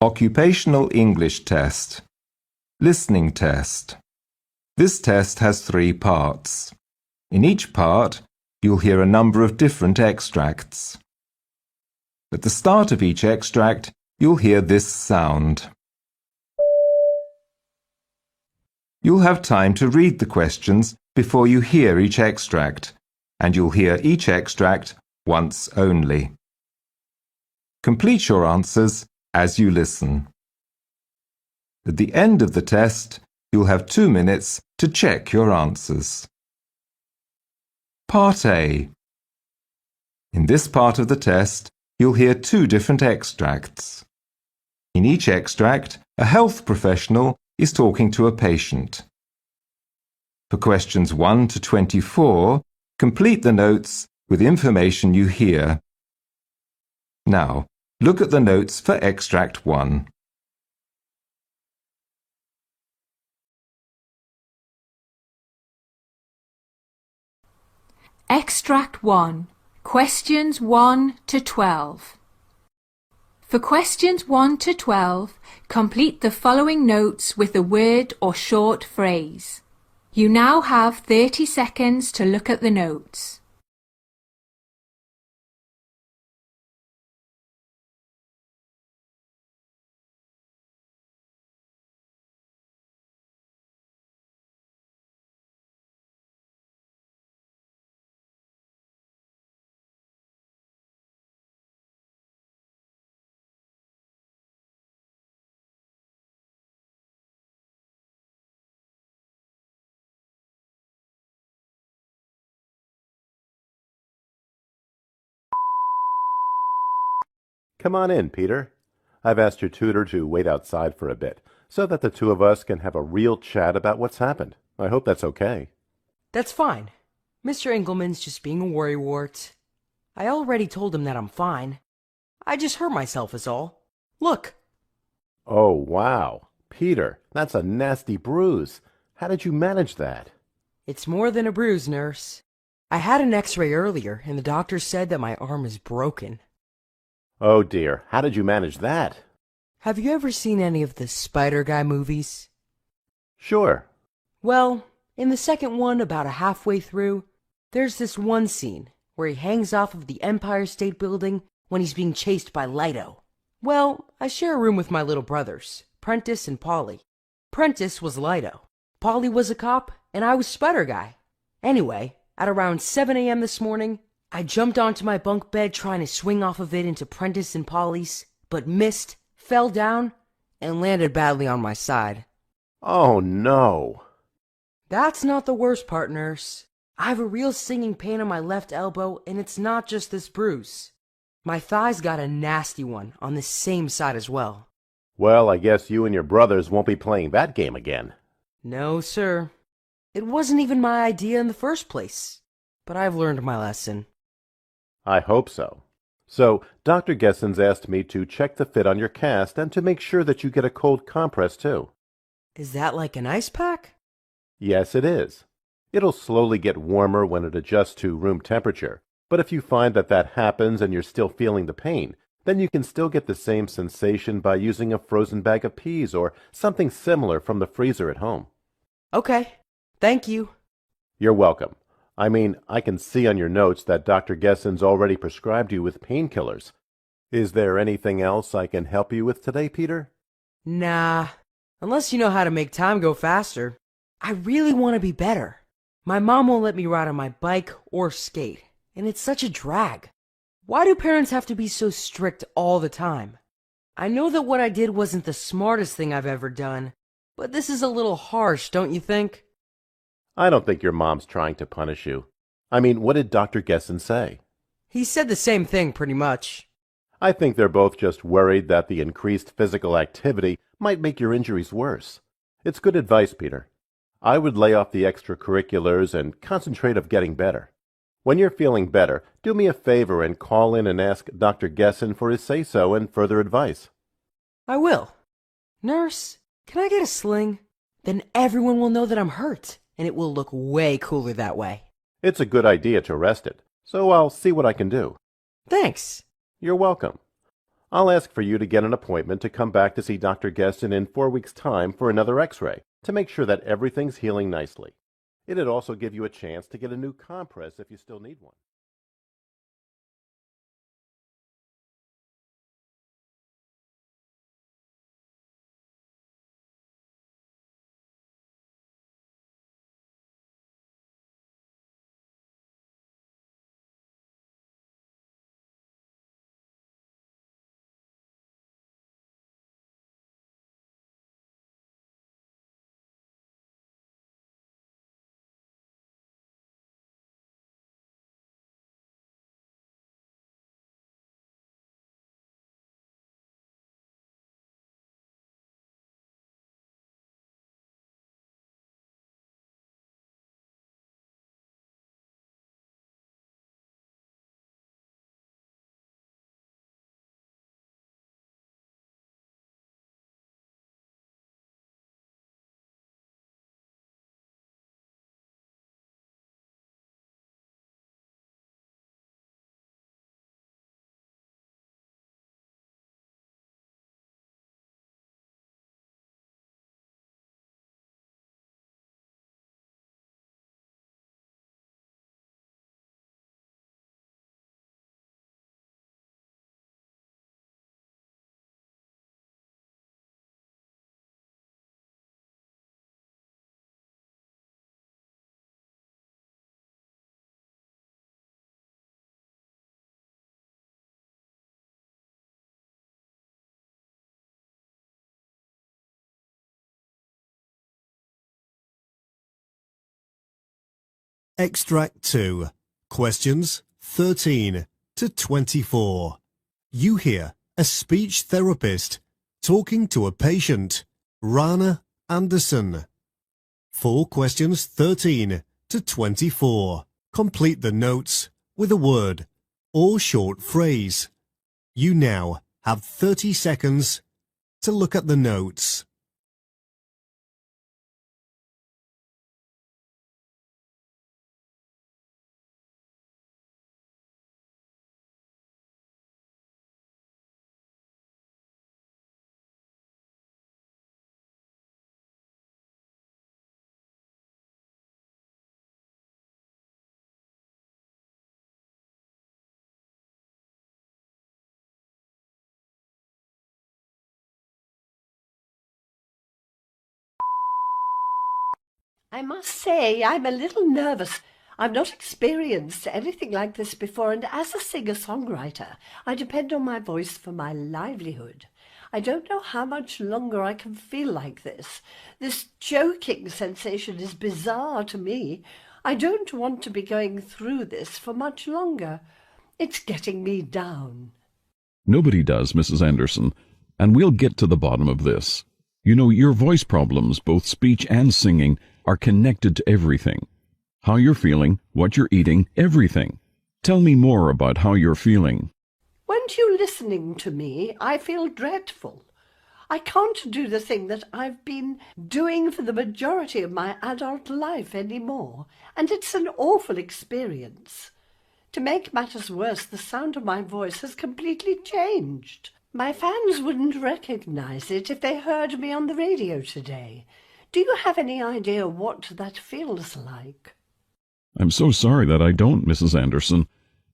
Occupational English Test. Listening Test. This test has 3 parts. In each part, you'll hear a number of different extracts. At the start of each extract, you'll hear this sound. You'll have time to read the questions before you hear each extract, and you'll hear each extract once only. Complete your answers as you listen. At the end of the test, you'll have 2 minutes to check your answers. Part A. In this part of the test, you'll hear 2 different extracts. In each extract, a health professional is talking to a patient. For questions 1 to 24, complete the notes with information you hear. Now, look at the notes for extract 1. Extract 1. Questions 1 to 12. For questions 1 to 12, complete the following notes with a word or short phrase. You now have 30 seconds to look at the notes. Come on in, Peter. I've asked your tutor to wait outside for a bit, so that the 2 of us can have a real chat about what's happened. I hope that's okay. That's fine. Mr. Engelman's just being a worrywart. I already told him that I'm fine. I just hurt myself is all. Look. Oh, wow. Peter, that's a nasty bruise. How did you manage that? It's more than a bruise, nurse. I had an x-ray earlier, and the doctor said that my arm is broken. Oh dear, how did you manage that? Have you ever seen any of the Spider Guy movies? Sure. Well, in the second one, about halfway through, there's this one scene where he hangs off of the Empire State Building when he's being chased by Lido. Well, I share a room with my little brothers, Prentice and Polly. Prentice was Lido, Polly was a cop, and I was Spider Guy. Anyway, at around 7 a.m. this morning, I jumped onto my bunk bed trying to swing off of it into Prentice and Polly's, but missed, fell down, and landed badly on my side. Oh no. That's not the worst part, nurse. I have a real stinging pain on my left elbow, and it's not just this bruise. My thigh's got a nasty one on the same side as well. Well, I guess you and your brothers won't be playing that game again. No, sir. It wasn't even my idea in the first place. But I've learned my lesson. I hope so. So, Dr. Gessens asked me to check the fit on your cast and to make sure that you get a cold compress too. Is that like an ice pack? Yes, it is. It'll slowly get warmer when it adjusts to room temperature, but if you find that that happens and you're still feeling the pain, then you can still get the same sensation by using a frozen bag of peas or something similar from the freezer at home. Okay, thank you. You're welcome. I mean, I can see on your notes that Dr. Gessens already prescribed you with painkillers. Is there anything else I can help you with today, Peter? Nah, unless you know how to make time go faster. I really want to be better. My mom won't let me ride on my bike or skate, and it's such a drag. Why do parents have to be so strict all the time? I know that what I did wasn't the smartest thing I've ever done, but this is a little harsh, don't you think? I don't think your mom's trying to punish you. I mean, what did Dr. Gessens say? He said the same thing, pretty much. I think they're both just worried that the increased physical activity might make your injuries worse. It's good advice, Peter. I would lay off the extracurriculars and concentrate on getting better. When you're feeling better, do me a favor and call in and ask Dr. Gessen for his say-so and further advice. I will. Nurse, can I get a sling? Then everyone will know that I'm hurt, and it will look way cooler that way. It's a good idea to rest it, so I'll see what I can do. Thanks. You're welcome. I'll ask for you to get an appointment to come back to see Dr. Geston in 4 weeks' time for another x-ray to make sure that everything's healing nicely. It'd also give you a chance to get a new compress if you still need one. Extract 2. Questions 13 to 24. You hear a speech therapist talking to a patient, Rana Anderson. For questions 13 to 24, complete the notes with a word or short phrase. You now have 30 seconds to look at the notes. I must say I'm a little nervous. I've not experienced anything like this before, and as a singer-songwriter, I depend on my voice for my livelihood. I don't know how much longer I can feel like this. This choking sensation is bizarre to me. I don't want to be going through this for much longer. It's getting me down. Nobody does, Mrs. Anderson, and we'll get to the bottom of this. You know, your voice problems, both speech and singing, are connected to everything. How you're feeling, what you're eating, everything. Tell me more about how you're feeling. Weren't you listening to me? I feel dreadful. I can't do the thing that I've been doing for the majority of my adult life anymore, and it's an awful experience. To make matters worse, the sound of my voice has completely changed. My fans wouldn't recognize it if they heard me on the radio today. Do you have any idea what that feels like? I'm so sorry that I don't, Mrs. Anderson,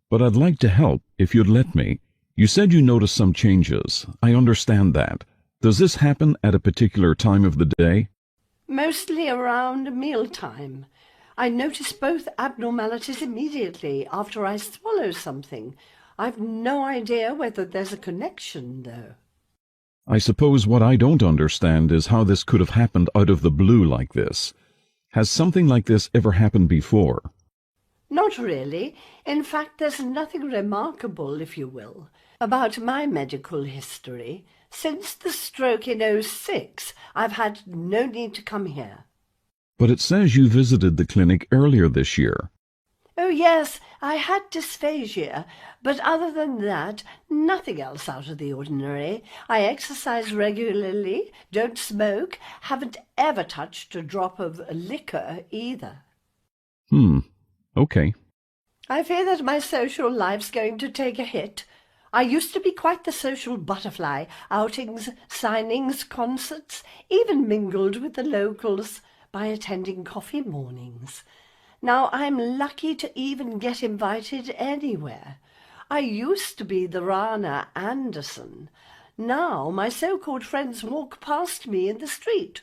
but I'd like to help if you'd let me. You said you noticed some changes. I understand that. Does this happen at a particular time of the day? Mostly around mealtime. I notice both abnormalities immediately after I swallow something. I've no idea whether there's a connection, though. I suppose what I don't understand is how this could have happened out of the blue like this. Has something like this ever happened before? Not really. In fact, there's nothing remarkable, if you will, about my medical history. Since the stroke in '06, I've had no need to come here. But it says you visited the clinic earlier this year. Oh, yes, I had dysphagia, but other than that, nothing else out of the ordinary. I exercise regularly, don't smoke, haven't ever touched a drop of liquor either. Okay. I fear that my social life's going to take a hit. I used to be quite the social butterfly, outings, signings, concerts, even mingled with the locals by attending coffee mornings. Now I'm lucky to even get invited anywhere. I used to be the Rana Anderson. Now my so-called friends walk past me in the street.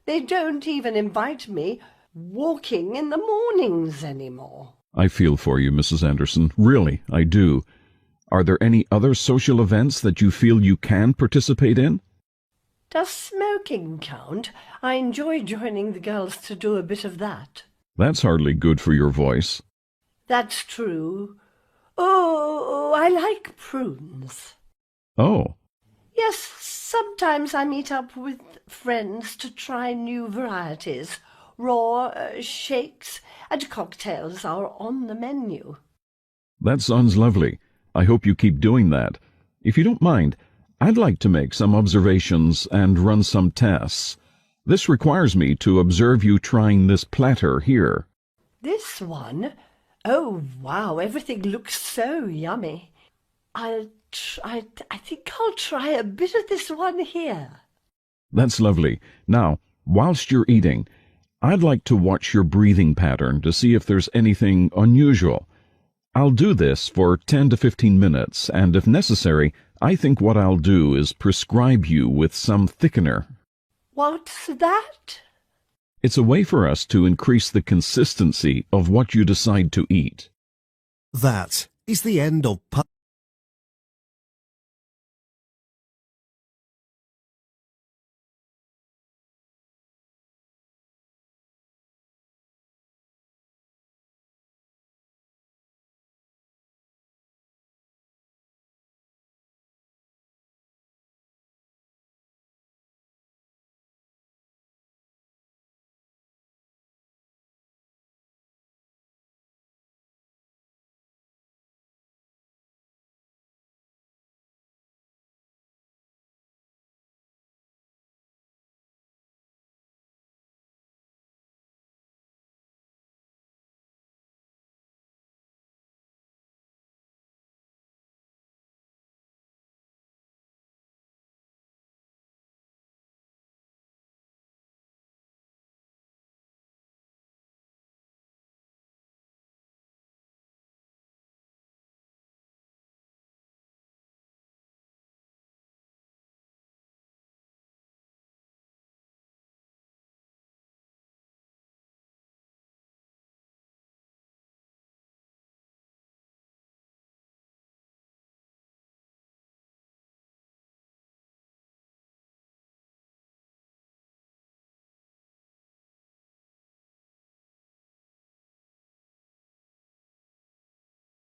They don't even invite me walking in the mornings anymore. I feel for you, Mrs. Anderson. Really, I do. Are there any other social events that you feel you can participate in? Does smoking count? I enjoy joining the girls to do a bit of that. That's hardly good for your voice. That's true. Oh, I like prunes. Oh, Yes, sometimes I meet up with friends to try new varieties. Raw shakes and cocktails are on the menu. that sounds lovely. I hope you keep doing that. If you don't mind, I'd like to make some observations and run some tests. This requires me to observe you trying this platter here. This one? Oh, wow, everything looks so yummy. I think I'll try a bit of this one here. That's lovely. Now, whilst you're eating, I'd like to watch your breathing pattern to see if there's anything unusual. I'll do this for 10 to 15 minutes, and if necessary, I think what I'll do is prescribe you with some thickener. What's that? It's a way for us to increase the consistency of what you decide to eat. That is the end of part.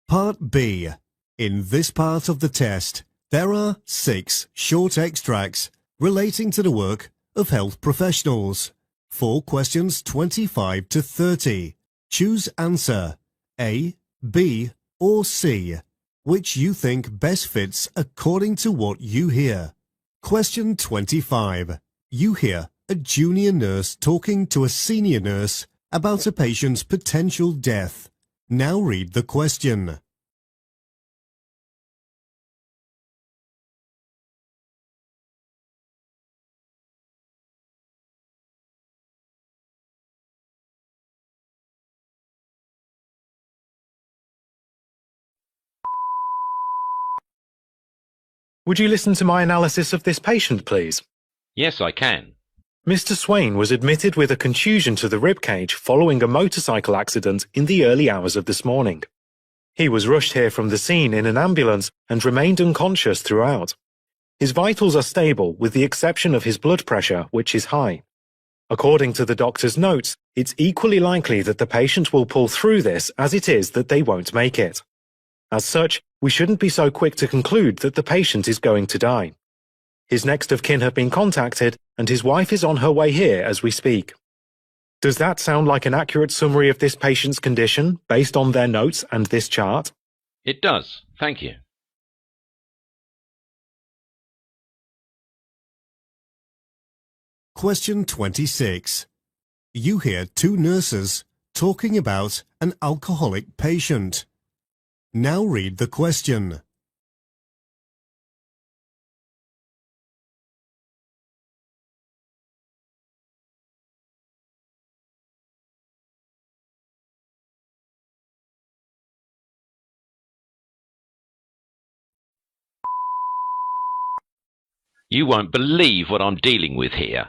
Part B. In this part of the test, there are 6 short extracts relating to the work of health professionals. For questions 25 to 30, choose answer A, B, or C, which you think best fits according to what you hear. Question 25. You hear a junior nurse talking to a senior nurse about a patient's potential death. Now read the question. Would you listen to my analysis of this patient, please? Yes, I can. Mr. Swain was admitted with a contusion to the rib cage following a motorcycle accident in the early hours of this morning. He was rushed here from the scene in an ambulance and remained unconscious throughout. His vitals are stable with the exception of his blood pressure, which is high. According to the doctor's notes, it's equally likely that the patient will pull through this as it is that they won't make it. As such, we shouldn't be so quick to conclude that the patient is going to die. His next of kin have been contacted and his wife is on her way here as we speak. Does that sound like an accurate summary of this patient's condition based on their notes and this chart? It does. Thank you. Question 26. You hear 2 nurses talking about an alcoholic patient. Now read the question. You won't believe what I'm dealing with here.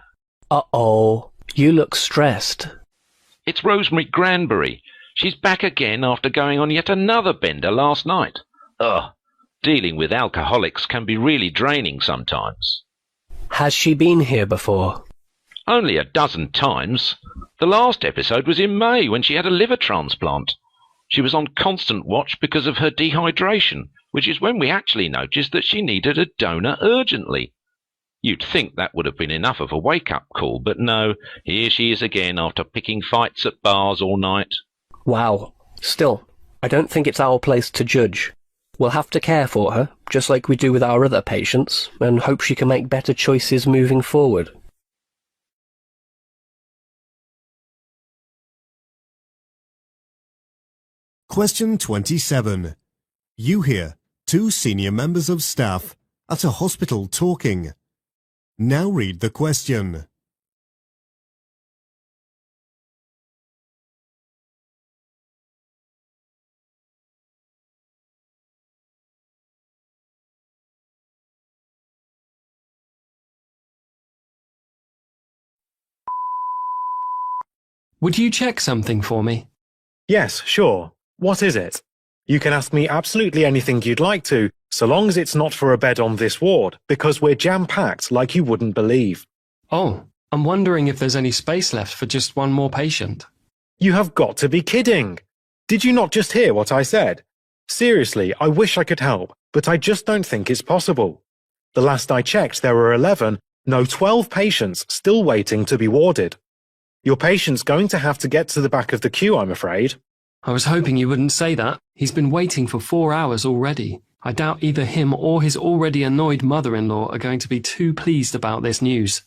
Uh-oh. You look stressed. It's Rosemary Granbury. She's back again after going on yet another bender last night. Ugh, dealing with alcoholics can be really draining sometimes. Has she been here before? Only a dozen times. The last episode was in May when she had a liver transplant. She was on constant watch because of her dehydration, which is when we actually noticed that she needed a donor urgently. You'd think that would have been enough of a wake-up call, but no, here she is again after picking fights at bars all night. Wow. Still, I don't think it's our place to judge. We'll have to care for her, just like we do with our other patients, and hope she can make better choices moving forward. Question 27. You hear two senior members of staff at a hospital talking. Now read the question. Would you check something for me? Yes, sure. What is it? You can ask me absolutely anything you'd like to, so long as it's not for a bed on this ward, because we're jam-packed like you wouldn't believe. Oh, I'm wondering if there's any space left for just one more patient. You have got to be kidding! Did you not just hear what I said? Seriously, I wish I could help, but I just don't think it's possible. The last I checked, there were 12 patients still waiting to be warded. Your patient's going to have to get to the back of the queue, I'm afraid. I was hoping you wouldn't say that. He's been waiting for 4 hours already. I doubt either him or his already annoyed mother-in-law are going to be too pleased about this news.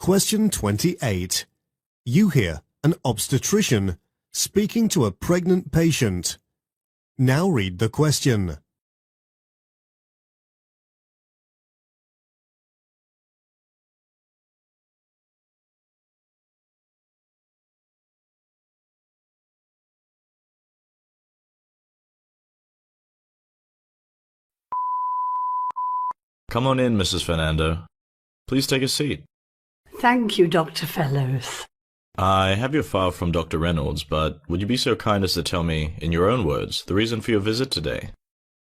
Question 28. You hear an obstetrician speaking to a pregnant patient. Now read the question. Come on in, Mrs. Fernando. Please take a seat. Thank you, Dr. Fellows. I have your file from Dr. Reynolds, but would you be so kind as to tell me, in your own words, the reason for your visit today?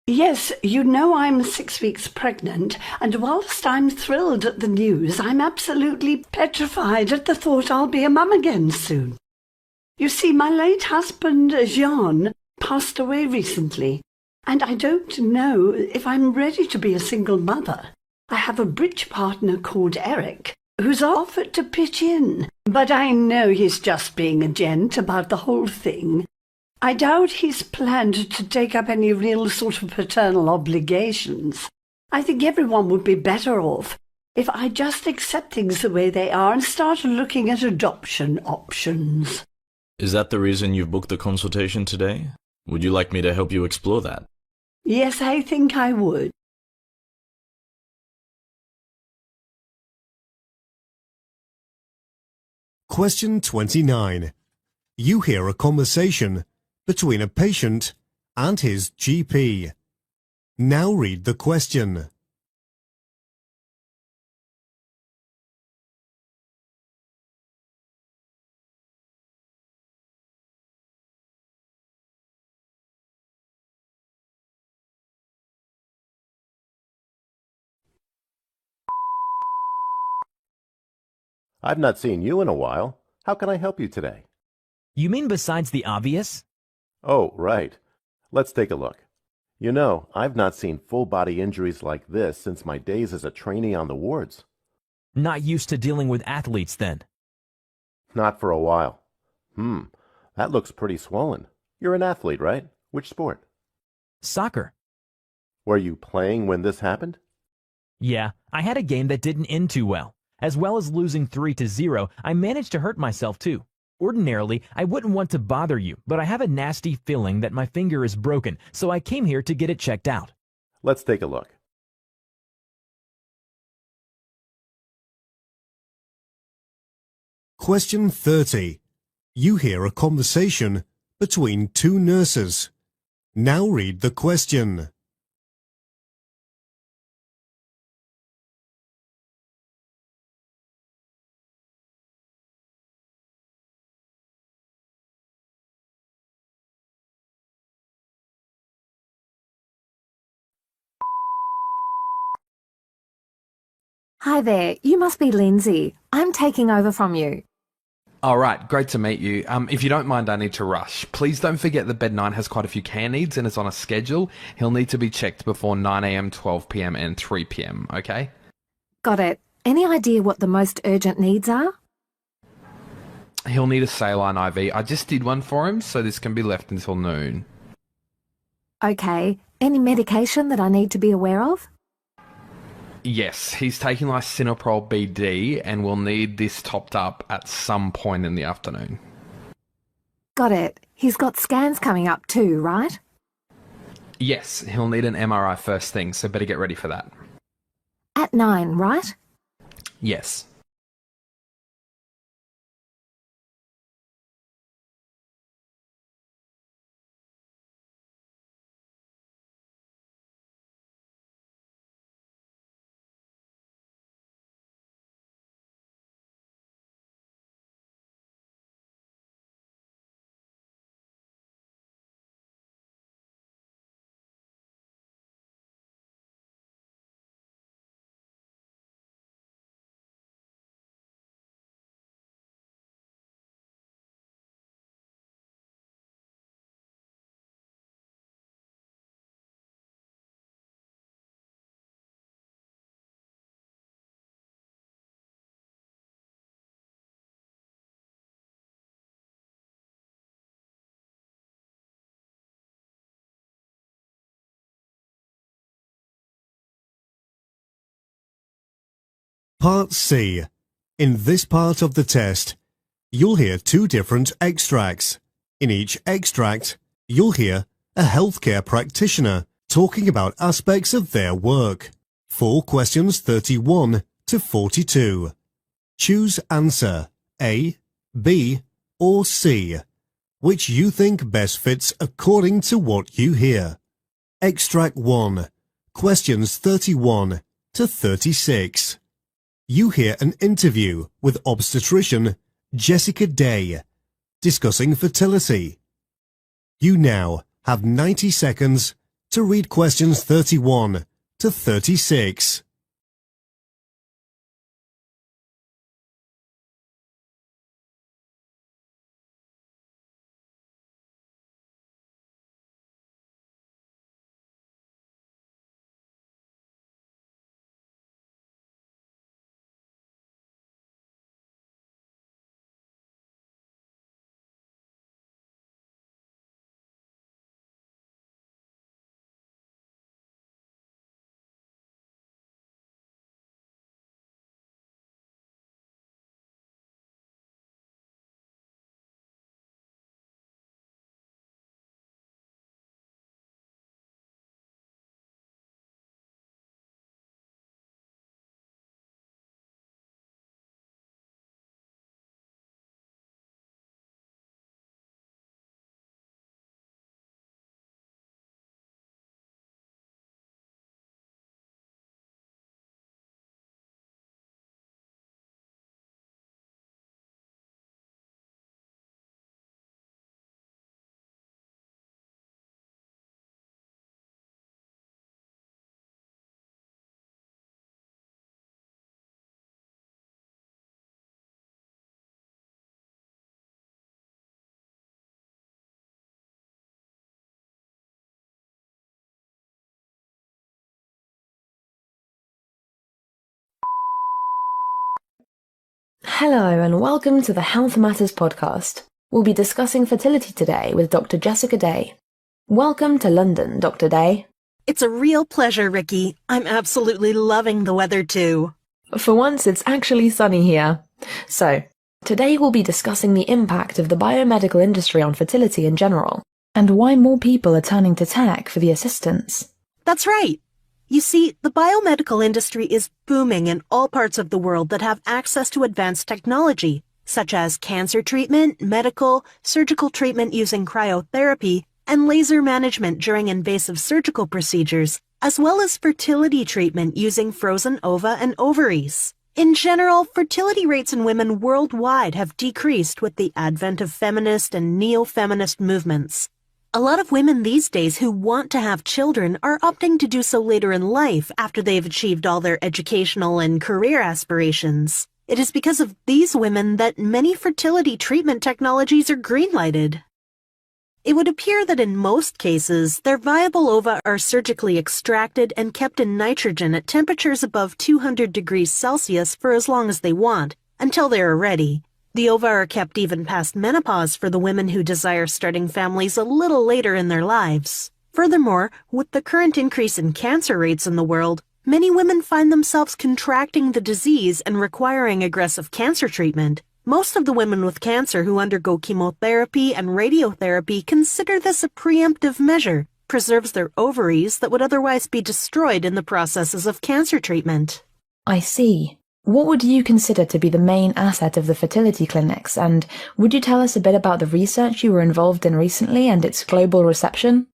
Yes, you know I'm 6 weeks pregnant, and whilst I'm thrilled at the news, I'm absolutely petrified at the thought I'll be a mum again soon. You see, my late husband, Jean, passed away recently, and I don't know if I'm ready to be a single mother. I have a bridge partner called Eric, who's offered to pitch in, but I know he's just being a gent about the whole thing. I doubt he's planned to take up any real sort of paternal obligations. I think everyone would be better off if I just accept things the way they are and start looking at adoption options. Is that the reason you've booked the consultation today? Would you like me to help you explore that? Yes, I think I would. Question 29. You hear a conversation between a patient and his GP. Now read the question. I've not seen you in a while. How can I help you today? You mean besides the obvious? Oh, right. Let's take a look. You know, I've not seen full-body injuries like this since my days as a trainee on the wards. Not used to dealing with athletes, then? Not for a while. That looks pretty swollen. You're an athlete, right? Which sport? Soccer. Were you playing when this happened? Yeah, I had a game that didn't end too well. As well as losing 3-0, I managed to hurt myself too. Ordinarily, I wouldn't want to bother you, but I have a nasty feeling that my finger is broken, so I came here to get it checked out. Let's take a look. Question 30. You hear a conversation between two nurses. Now read the question. Hi there, you must be Lindsay. I'm taking over from you. All right, great to meet you. If you don't mind, I need to rush. Please don't forget that Bed 9 has quite a few care needs and is on a schedule. He'll need to be checked before 9 a.m, 12 p.m, and 3 p.m, okay? Got it. Any idea what the most urgent needs are? He'll need a saline IV. I just did one for him, so this can be left until noon. Okay. Any medication that I need to be aware of? Yes, he's taking lisinopril BD and will need this topped up at some point in the afternoon. Got it. He's got scans coming up too, right? Yes, he'll need an MRI first thing, so better get ready for that. At 9, right? Yes. Part C. In this part of the test, you'll hear two different extracts. In each extract, you'll hear a healthcare practitioner talking about aspects of their work. For questions 31 to 42. Choose answer A, B, or C, which you think best fits according to what you hear. Extract 1. Questions 31 to 36. You hear an interview with obstetrician Jessica Day discussing fertility. You now have 90 seconds to read questions 31 to 36. Hello and welcome to the Health Matters podcast. We'll be discussing fertility today with Dr. Jessica Day. Welcome to London, Dr. Day. It's a real pleasure, Ricky. I'm absolutely loving the weather too. For once, it's actually sunny here. So, today we'll be discussing the impact of the biomedical industry on fertility in general, and why more people are turning to tech for the assistance. That's right. You see, the biomedical industry is booming in all parts of the world that have access to advanced technology, such as cancer treatment, medical, surgical treatment using cryotherapy, and laser management during invasive surgical procedures, as well as fertility treatment using frozen ova and ovaries. In general, fertility rates in women worldwide have decreased with the advent of feminist and neo-feminist movements. A lot of women these days who want to have children are opting to do so later in life after they've achieved all their educational and career aspirations. It is because of these women that many fertility treatment technologies are green-lighted. It would appear that in most cases, their viable ova are surgically extracted and kept in nitrogen at temperatures above 200 degrees Celsius for as long as they want, until they are ready. The ova are kept even past menopause for the women who desire starting families a little later in their lives. Furthermore, with the current increase in cancer rates in the world, many women find themselves contracting the disease and requiring aggressive cancer treatment. Most of the women with cancer who undergo chemotherapy and radiotherapy consider this a preemptive measure, preserves their ovaries that would otherwise be destroyed in the processes of cancer treatment. I see. What would you consider to be the main asset of the fertility clinics, and would you tell us a bit about the research you were involved in recently and its global reception?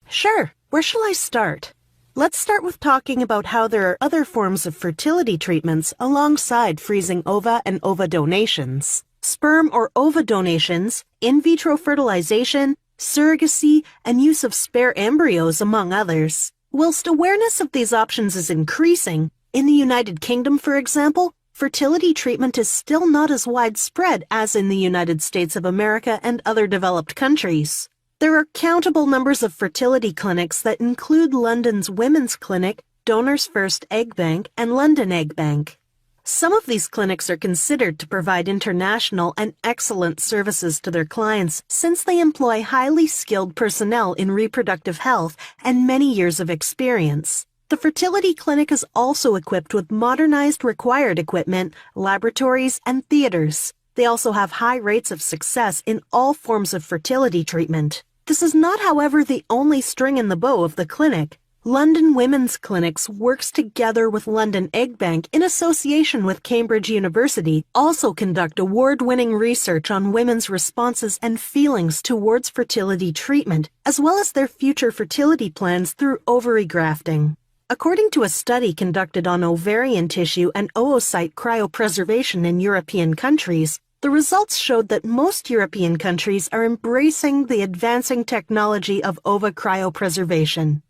Sure. Where shall I start? Let's start with talking about how there are other forms of fertility treatments alongside freezing ova and ova donations. Sperm or ova donations, in vitro fertilization, surrogacy, and use of spare embryos, among others. Whilst awareness of these options is increasing, in the United Kingdom, for example, fertility treatment is still not as widespread as in the United States of America and other developed countries. There are countable numbers of fertility clinics that include London's Women's Clinic, Donors First Egg Bank, and London Egg Bank. Some of these clinics are considered to provide international and excellent services to their clients since they employ highly skilled personnel in reproductive health and many years of experience. The fertility clinic is also equipped with modernized required equipment, laboratories, and theaters. They also have high rates of success in all forms of fertility treatment. This is not, however, the only string in the bow of the clinic. London Women's Clinics works together with London Egg Bank in association with Cambridge University, also conduct award-winning research on women's responses and feelings towards fertility treatment, as well as their future fertility plans through ovary grafting. According to a study conducted on ovarian tissue and oocyte cryopreservation in European countries, the results showed that most European countries are embracing the advancing technology of ova cryopreservation.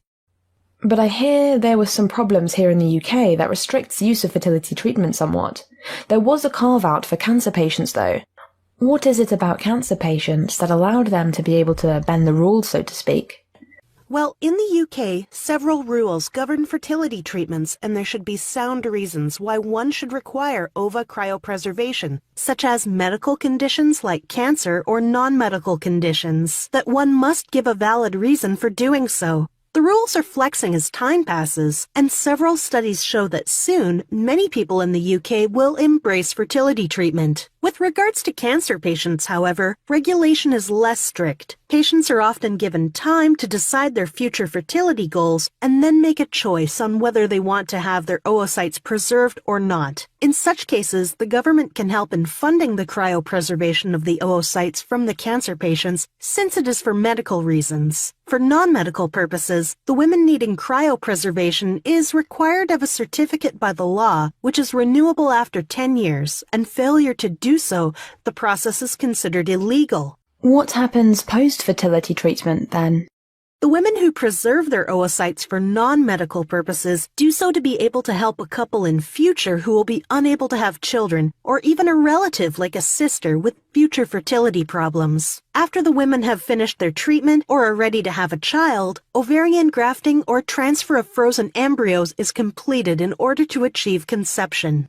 But I hear there were some problems here in the UK that restricts use of fertility treatment somewhat. There was a carve-out for cancer patients, though. What is it about cancer patients that allowed them to be able to bend the rules, so to speak? Well, in the UK, several rules govern fertility treatments, and there should be sound reasons why one should require ova cryopreservation, such as medical conditions like cancer or non-medical conditions, that one must give a valid reason for doing so. The rules are flexing as time passes, and several studies show that soon, many people in the UK will embrace fertility treatment. With regards to cancer patients, however, regulation is less strict. Patients are often given time to decide their future fertility goals and then make a choice on whether they want to have their oocytes preserved or not. In such cases, the government can help in funding the cryopreservation of the oocytes from the cancer patients since it is for medical reasons. For non-medical purposes, the women needing cryopreservation is required of a certificate by the law, which is renewable after 10 years, and failure to do so, the process is considered illegal. What happens post-fertility treatment, then? The women who preserve their oocytes for non-medical purposes do so to be able to help a couple in future who will be unable to have children, or even a relative like a sister with future fertility problems. After the women have finished their treatment or are ready to have a child, ovarian grafting or transfer of frozen embryos is completed in order to achieve conception.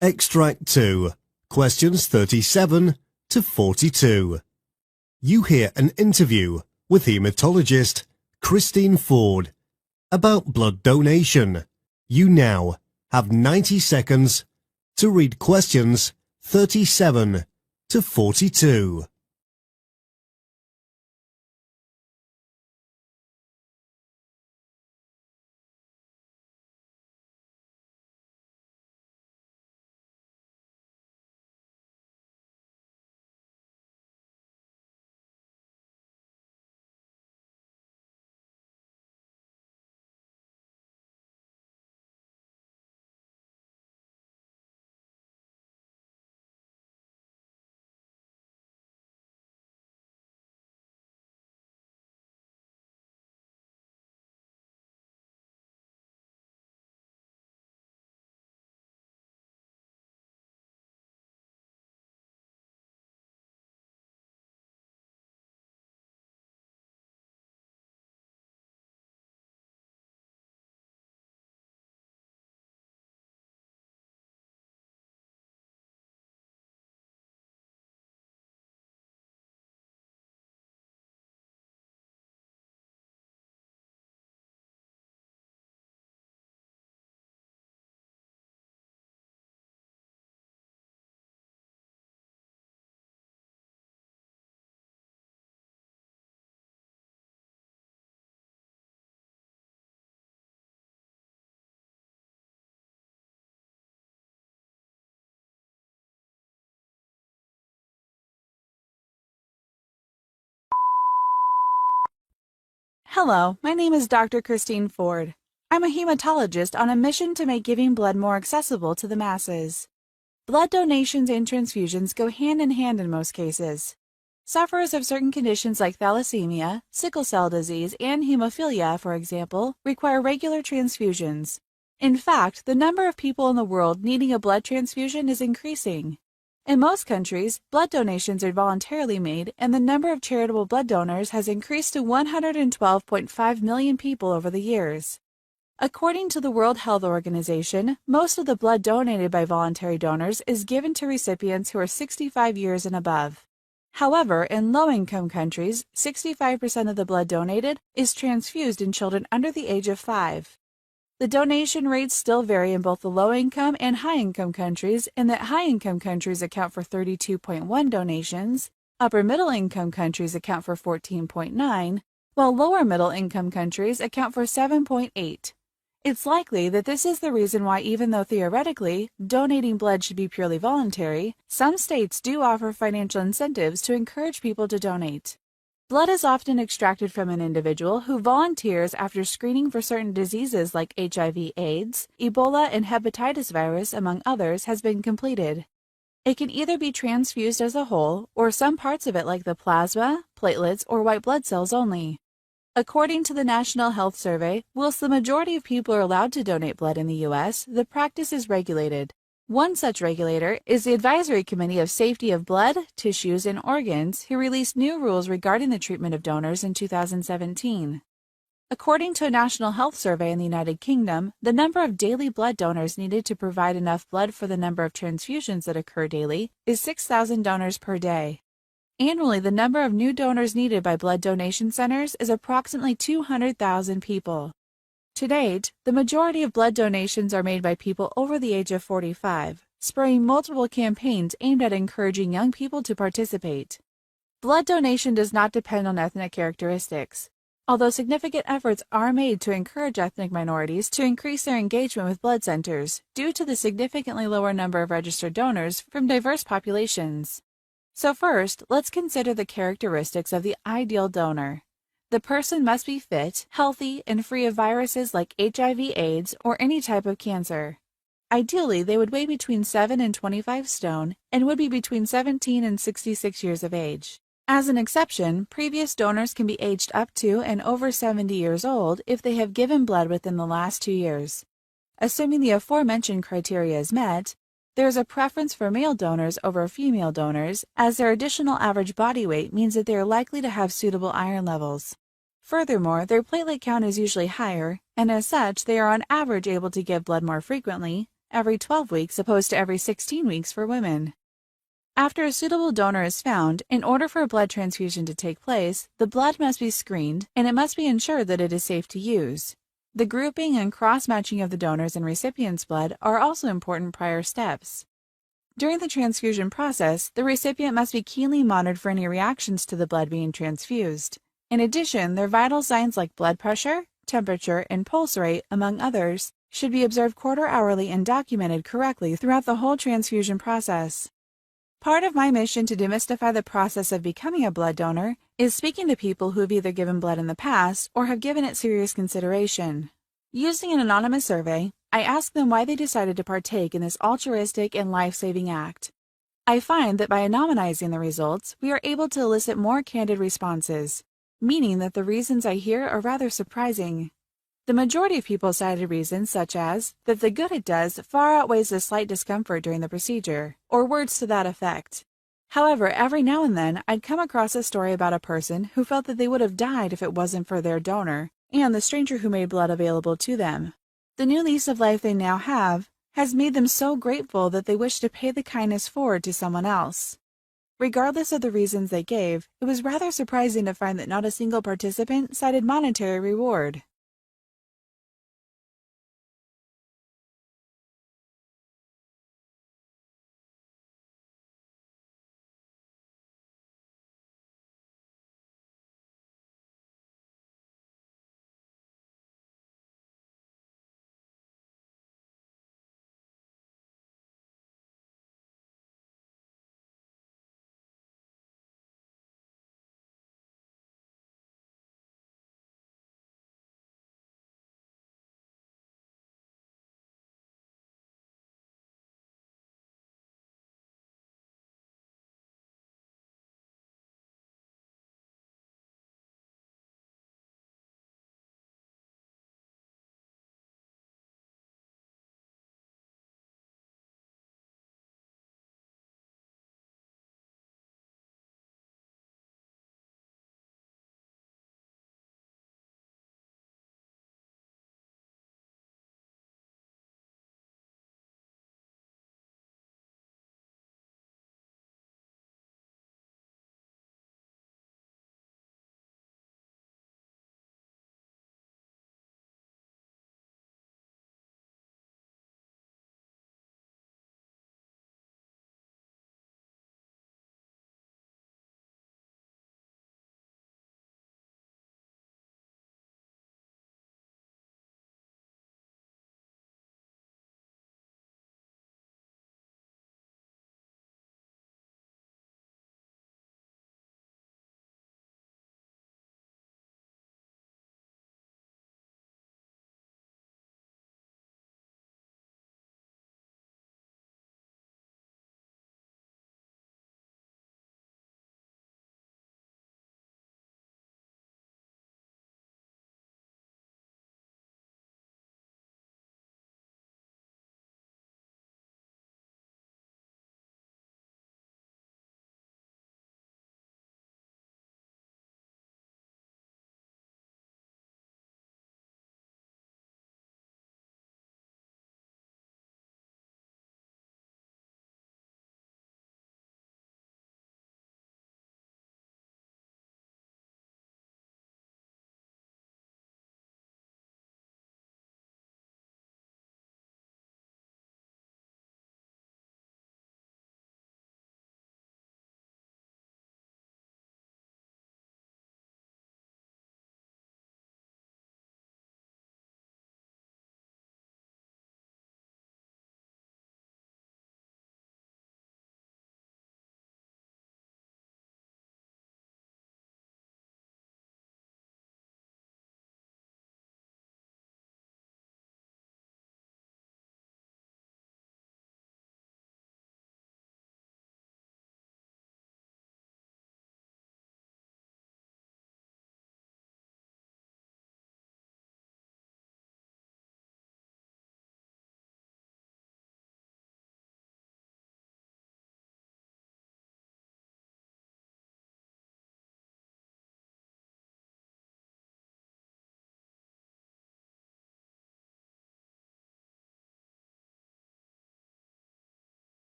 Extract 2, questions 37 to 42. You hear an interview with haematologist Christine Ford about blood donation. You now have 90 seconds to read questions 37 to 42. Hello, my name is Dr. Christine Ford. I'm a hematologist on a mission to make giving blood more accessible to the masses. Blood donations and transfusions go hand in hand in most cases. Sufferers of certain conditions like thalassemia, sickle cell disease, and hemophilia, for example, require regular transfusions. In fact, the number of people in the world needing a blood transfusion is increasing. In most countries, blood donations are voluntarily made, and the number of charitable blood donors has increased to 112.5 million people over the years. According to the World Health Organization, most of the blood donated by voluntary donors is given to recipients who are 65 years and above. However, in low-income countries, 65% of the blood donated is transfused in children under the age of 5. The donation rates still vary in both the low-income and high-income countries, in that high-income countries account for 32.1 donations, upper-middle-income countries account for 14.9, while lower-middle-income countries account for 7.8. It's likely that this is the reason why, even though theoretically donating blood should be purely voluntary, some states do offer financial incentives to encourage people to donate. Blood is often extracted from an individual who volunteers after screening for certain diseases like HIV/AIDS, Ebola, and hepatitis virus, among others, has been completed. It can either be transfused as a whole, or some parts of it like the plasma, platelets, or white blood cells only. According to the National Health Survey, whilst the majority of people are allowed to donate blood in the U.S., the practice is regulated. One such regulator is the Advisory Committee of Safety of Blood, Tissues, and Organs, who released new rules regarding the treatment of donors in 2017. According to a national health survey in the United Kingdom, the number of daily blood donors needed to provide enough blood for the number of transfusions that occur daily is 6,000 donors per day. Annually, the number of new donors needed by blood donation centers is approximately 200,000 people. To date, the majority of blood donations are made by people over the age of 45, spurring multiple campaigns aimed at encouraging young people to participate. Blood donation does not depend on ethnic characteristics, although significant efforts are made to encourage ethnic minorities to increase their engagement with blood centers due to the significantly lower number of registered donors from diverse populations. So first, let's consider the characteristics of the ideal donor. The person must be fit, healthy, and free of viruses like HIV/AIDS or any type of cancer. Ideally, they would weigh between 7 and 25 stone and would be between 17 and 66 years of age. As an exception, previous donors can be aged up to and over 70 years old if they have given blood within the last 2 years. Assuming the aforementioned criteria is met, there is a preference for male donors over female donors, as their additional average body weight means that they are likely to have suitable iron levels. Furthermore, their platelet count is usually higher, and as such, they are on average able to give blood more frequently, every 12 weeks opposed to every 16 weeks for women. After a suitable donor is found, in order for a blood transfusion to take place, the blood must be screened and it must be ensured that it is safe to use. The grouping and cross-matching of the donors and recipient's blood are also important prior steps. During the transfusion process, the recipient must be keenly monitored for any reactions to the blood being transfused. In addition, their vital signs like blood pressure, temperature, and pulse rate, among others, should be observed quarter-hourly and documented correctly throughout the whole transfusion process. Part of my mission to demystify the process of becoming a blood donor is speaking to people who have either given blood in the past or have given it serious consideration. Using an anonymous survey, I ask them why they decided to partake in this altruistic and life-saving act. I find that by anonymizing the results, we are able to elicit more candid responses, meaning that the reasons I hear are rather surprising. The majority of people cited reasons such as that the good it does far outweighs the slight discomfort during the procedure, or words to that effect. However, every now and then I'd come across a story about a person who felt that they would have died if it wasn't for their donor and the stranger who made blood available to them. The new lease of life they now have has made them so grateful that they wish to pay the kindness forward to someone else. Regardless of the reasons they gave, it was rather surprising to find that not a single participant cited monetary reward.